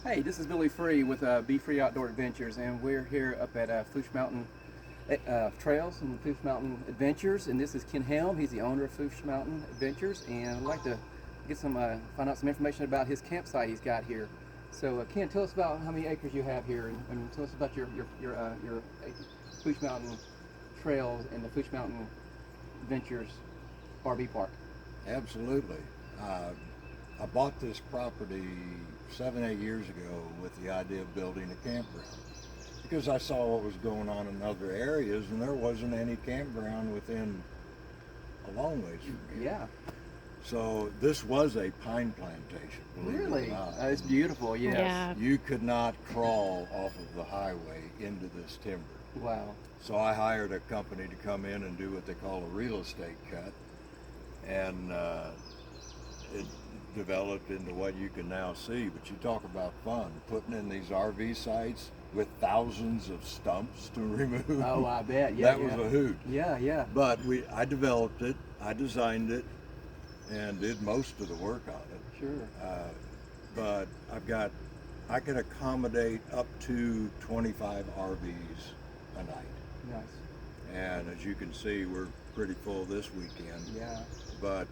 Hey, this is Billy Free with Be Free Outdoor Adventures, and we're here up at Fourche Mountain Trails and Fourche Mountain Adventures, and this is Ken Helm. He's the owner of Fourche Mountain Adventures, and I'd like to get some find out some information about his campsite he's got here. So, Ken, tell us about how many acres you have here, and tell us about your Fourche Mountain Trails and the Fourche Mountain Adventures RV Park. Absolutely. I bought this property 7, 8 years ago with the idea of building a campground because I saw what was going on in other areas and there wasn't any campground within a long ways from here. Yeah. So this was a pine plantation. Believe it or Really? not. It's beautiful, yes. Yeah. You could not crawl off of the highway into this timber. Wow. So I hired a company to come in and do what they call a real estate cut, and it developed into what you can now see. But you talk about fun, putting in these RV sites with thousands of stumps to remove. Oh, I bet. Yeah, that was a hoot. Yeah, yeah. But I developed it, I designed it, and did most of the work on it. Sure. But I can accommodate up to 25 RVs a night. Nice. And as you can see, we're pretty full this weekend. Yeah. But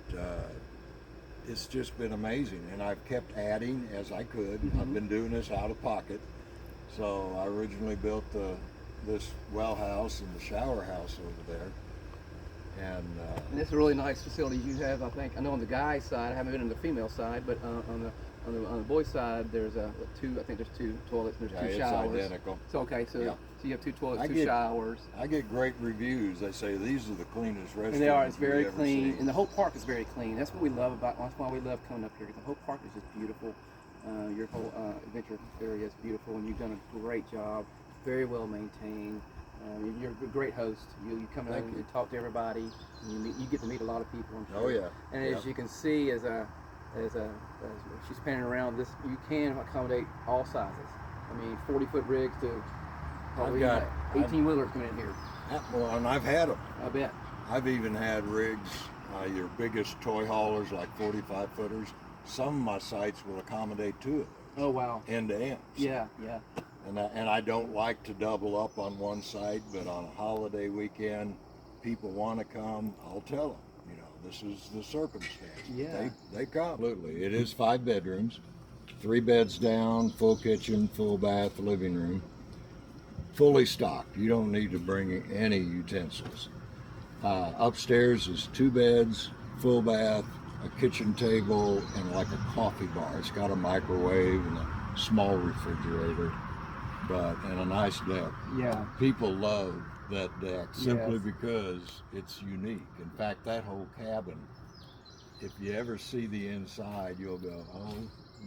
it's just been amazing, and I've kept adding as I could. I've been doing this out of pocket. So I originally built this well house and the shower house over there. And And it's a really nice facility you have. I think I know on the guy's side. I haven't been on the female side, but on the boys' side, there's two. I think there's two toilets. And there's two it's showers. identical. So okay, so Yeah. so you have two toilets, I two get- showers, I get great reviews. They say these are the cleanest restrooms. and they are. It's we've very ever clean, seen. and the whole park is very clean. That's what we love about. That's why we love coming up here. The whole park is just beautiful. Your whole adventure area is beautiful, and you've done a great job. Very well maintained. You're a great host. You come in Thank and you. talk to everybody. And you get to meet a lot of people. I'm Oh sure. yeah. And Yeah. as you can see, as she's panning around, this you can accommodate all sizes. I mean, 40-foot rigs to probably got- 18-wheelers coming in here. Well, and I've had them. I bet. I've even had rigs, your biggest toy haulers, like 45-footers. Some of my sites will accommodate two of those, Oh wow. end to end. Yeah, yeah. And I don't like to double up on one site, but on a holiday weekend, people want to come, I'll tell them, this is the circumstance. Yeah. They come. Absolutely. It is 5 bedrooms, 3 beds down, full kitchen, full bath, living room, fully stocked. You don't need to bring any utensils. Upstairs is 2 beds, full bath, a kitchen table, and like a coffee bar. It's got a microwave and a small refrigerator, and a nice deck. Yeah. People love that deck simply Yes. because it's unique. In fact, that whole cabin, if you ever see the inside, you'll go, oh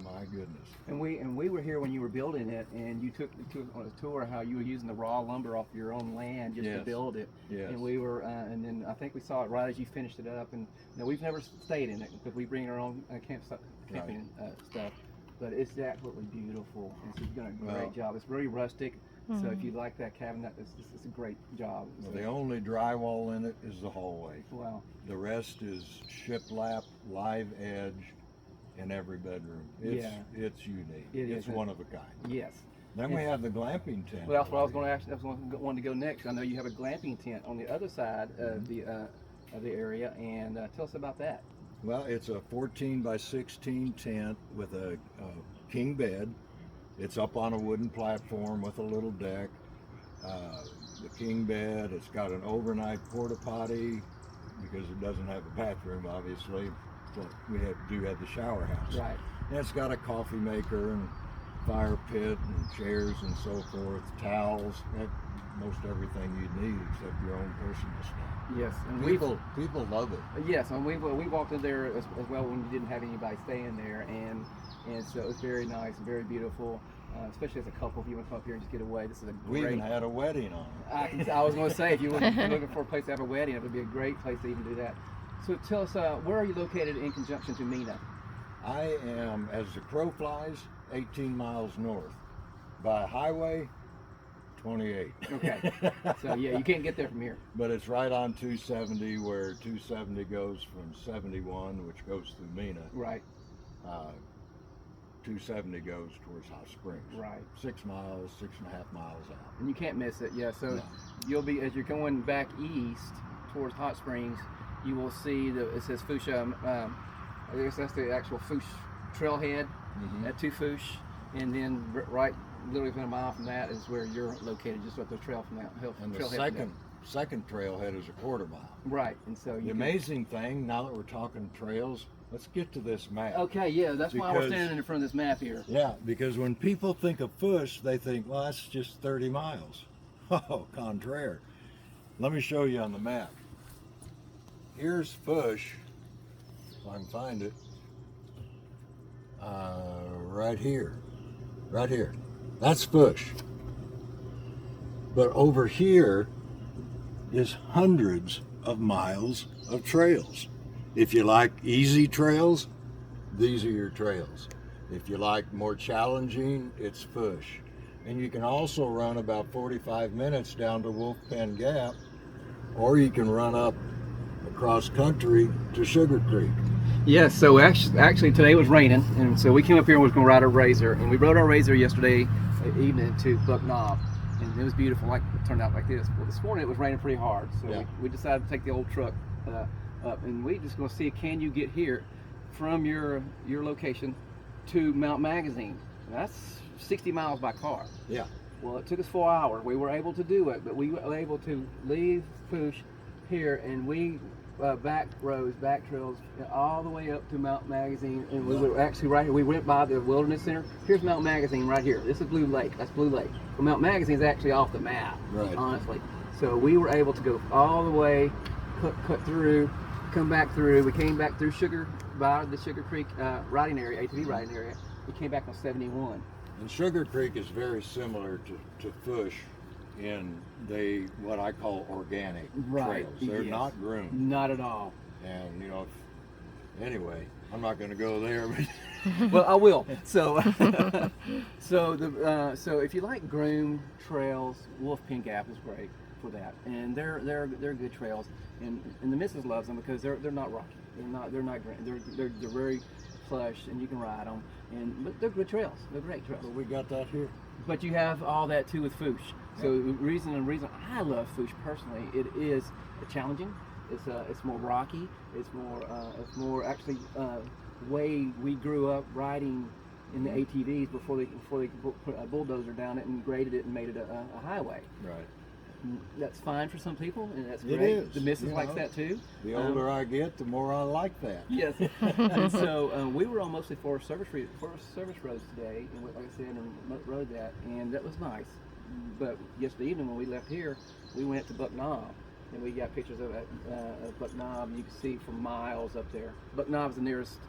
my goodness. And we were here when you were building it, and you took on a tour how you were using the raw lumber off your own land just to Yes. build it. Yes. And we were, and then I think we saw it right as you finished it up. And we've never stayed in it because we bring our own camping stuff. But it's absolutely beautiful, and so you've done a great job. It's very rustic, so if you like that cabin, it's a great job. Well, the only drywall in it is the hallway. Wow. The rest is shiplap, live edge in every bedroom. It's unique. It's one of a kind. Yes. Then we have the glamping tent. Well, that's what I was going to ask. That's what I wanted to go next. I know you have a glamping tent on the other side of the area, and tell us about that. Well, it's a 14 by 16 tent with a king bed. It's up on a wooden platform with a little deck. The king bed, it's got an overnight porta potty because it doesn't have a bathroom, obviously, but we do have the shower house. Right. And it's got a coffee maker and fire pit and chairs and so forth, towels, most everything you'd need except your own personal stuff. Yes, and People love it. yes, and we walked in there as well when you didn't have anybody staying there, and so it was very nice and very beautiful, especially as a couple. If you want to come up here and just get away, this is a We great. even had a wedding on it. I was going to say if you're looking for a place to have a wedding, it would be a great place to even do that. So tell us, where are you located in conjunction to Mina? I am, as the crow flies, 18 miles north. By highway, 28. Okay, so yeah, you can't get there from here. But it's right on 270, where 270 goes from 71, which goes through Mina. Right. 270 goes towards Hot Springs. Right. 6 miles, 6.5 miles out. And you can't miss it. Yeah. So No. you'll be, as you're going back east towards Hot Springs, you will see it says Fourche. I guess that's the actual Fourche trailhead at Fourche, and then right, literally within a mile from that is where you're located, just up the trail from that hill. And the trailhead second trailhead is a 1/4 mile. Right, and so The amazing thing, now that we're talking trails, let's get to this map. Okay, yeah, that's why we're Because- standing in front of this map here. Yeah, because when people think of Fourche, they think, well, that's just 30 miles. Oh, contraire. Let me show you on the map. Here's Fourche, if I can find it. Right here. Right here. That's Fourche. But over here is hundreds of miles of trails. If you like easy trails, these are your trails. If you like more challenging, it's Fourche. And you can also run about 45 minutes down to Wolf Pen Gap, or you can run up across country to Sugar Creek. Yes, so actually today was raining, and so we came up here and was going to ride our Razor, and we rode our Razor yesterday evening to Buck Knob, and it was beautiful. Like it turned out like this. Well, this morning it was raining pretty hard, so Yeah. we decided to take the old truck up, and we just going to see, can you get here from your location to Mount Magazine? And that's 60 miles by car. Yeah. Well, it took us 4 hours. We were able to do it, but we were able to leave Fourche here, and we back roads, back trails, all the way up to Mount Magazine. And we were actually right here. We went by the Wilderness Center. Here's Mount Magazine right here. This is Blue Lake. That's Blue Lake. Well, Mount Magazine is actually off the map, Right. honestly. So we were able to go all the way, cut through, come back through. We came back through by the Sugar Creek riding area, ATV riding area. We came back on 71. And Sugar Creek is very similar to Fourche in what I call organic Right, trails. They're yes. not groomed. Not at all. And anyway, I'm not going to go there. But Well, I will. So, so if you like groomed trails, Wolf Pen Gap is great for that, and they're good trails, and the missus loves them because they're not rocky, they're not groomed, they're very plush, and you can ride them, but they're good trails, they're great trails. we got that here. But you have all that too with Fourche. So the reason I love Fourche personally, it is challenging. It's more rocky. It's more actually way we grew up riding in the ATVs before they put a bulldozer down it and graded it and made it a highway. Right. That's fine for some people, and that's It great. is, The missus you likes know. that too. The older I get, the more I like that. Yes. And so we were on mostly Forest Service roads today, and like I said, and rode that, and that was nice. But yesterday evening when we left here, we went to Buck Knob, and we got pictures of Buck Knob, and you can see for miles up there. Buck Knob is the nearest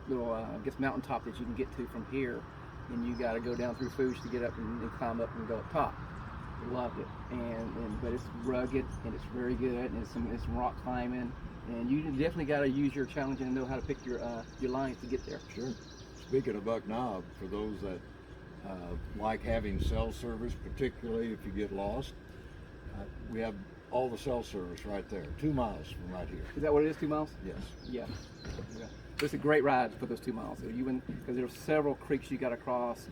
little, I guess, mountaintop that you can get to from here, and you got to go down through Fourche to get up and climb up and go up top. Loved it, but it's rugged and it's very good, and it's some rock climbing, and you definitely got to use your challenge and know how to pick your lines to get there. Sure. Speaking of Buck Knob, for those that like having cell service, particularly if you get lost, we have all the cell service right there, 2 miles from right here. Is that what it is? 2 miles? Yes. Yeah. It's a great ride for those 2 miles. Because there's several creeks you got to cross.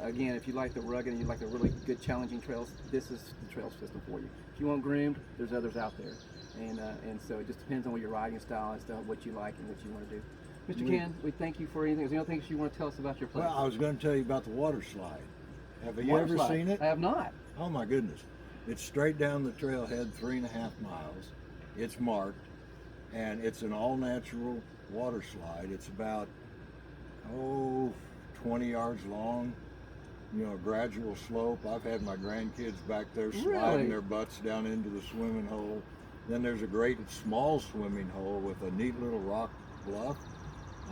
Again, if you like the rugged and you like the really good challenging trails, this is the trail system for you. If you want groomed, there's others out there, and so it just depends on what your riding style and stuff, what you like and what you want to do. Mr. Ken, we thank you for anything. Is there anything you want to tell us about your place? Well, I was going to tell you about the water slide. Have you Water ever slide. seen it? I have not. Oh my goodness. It's straight down the trailhead, 3.5 miles. It's marked, and it's an all-natural water slide. It's about 20 yards long, a gradual slope. I've had my grandkids back there sliding Really? their butts down into the swimming hole. Then there's a great small swimming hole with a neat little rock bluff.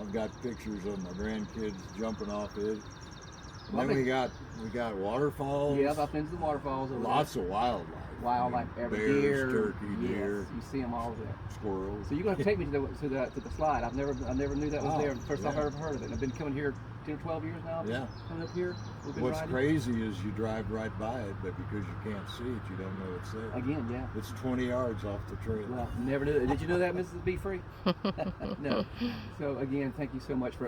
I've got pictures of my grandkids jumping off it. And then we got waterfalls. Yeah, I've been to the waterfalls. Over Lots of wildlife. wildlife, every bears, deer, turkey, yes, deer. you see them all there. Squirrels. So you're gonna have to take me to the slide. I never knew that was Oh, there. First time yeah. I ever heard of it. And I've been coming here 10 or 12 years now. Yeah. Coming up here. We've been What's riding. crazy is you drive right by it, but because you can't see it, you don't know it's there. Again, yeah. It's 20 yards off the trail. Well, never knew. Did you know that, Mrs. Be Free? No. So again, thank you so much for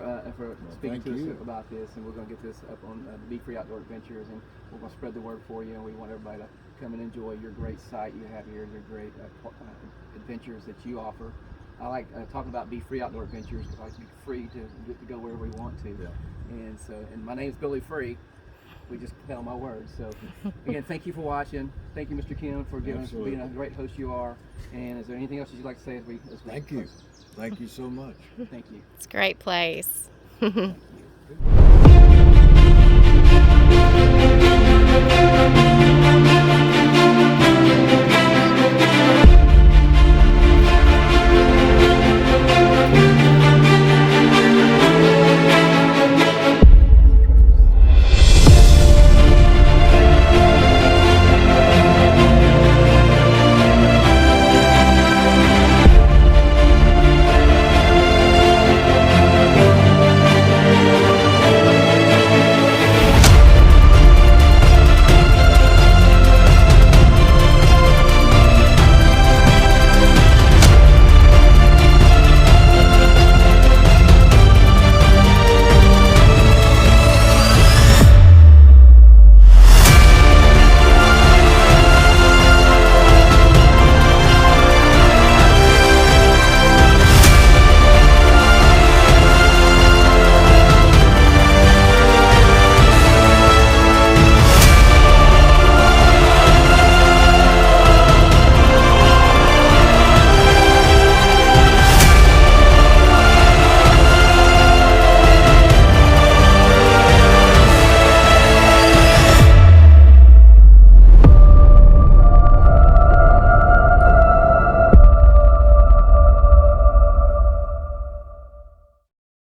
speaking thank to you. us about this, and we're going to get this up on Be Free Outdoor Adventures, and we're going to spread the word for you, and we want everybody to come and enjoy your great site you have here, your great adventures that you offer. I like talking about Be Free Outdoor Adventures because I like to be free to go wherever we want to. Yeah. And my name's Billy Free. We just tell my words. So again, thank you for watching. Thank you, Mr. Kim, for Absolutely. being a great host you are. And is there anything else you'd like to say as we Thank you. close? Thank you so much. Thank you. It's a great place. Thank you.